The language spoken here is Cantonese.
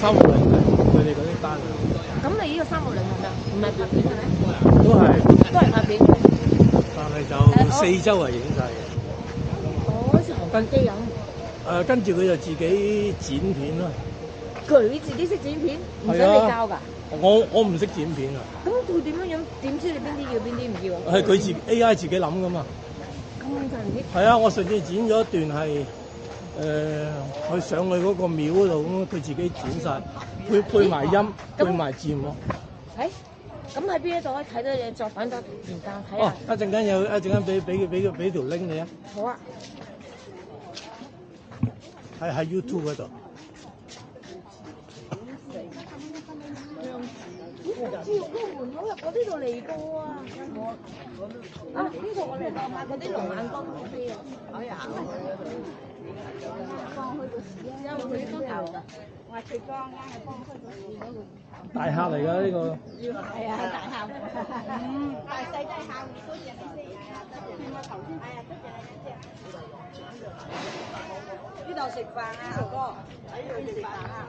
360佢哋嗰啲單。咁你呢個360係咩？唔係拍片嘅咩？都係拍片，但係就四周圍影晒嘅。好似航拍機咁。跟住佢就自己剪片啦。佢自己識剪片，唔使你教㗎。我唔識剪片啊。咁佢點樣點知你邊啲要邊啲唔要啊？係佢AI 自己諗㗎嘛。咁就唔知。係啊，我上次剪咗一段係佢上去嗰個廟嗰度咁，佢自己剪晒，配埋音，配埋字幕。咁喺邊一度可以睇到你作品多時間睇下？一陣間俾條 link 你啊。好啊。喺 YouTube 嗰度。照嗰個門口入我呢度嚟過啊！呢度我嚟買嗰啲龍眼乾好啲啊！放開個市啊！因為佢都舊㗎，我係最剛啱係放開個市嗰個。大客嚟㗎呢個。係啊，大客。大細都係客，多謝你先。係啊，多謝。見我頭先。係啊，多謝你先。呢度食飯啊，阿哥。喺呢度食飯啊。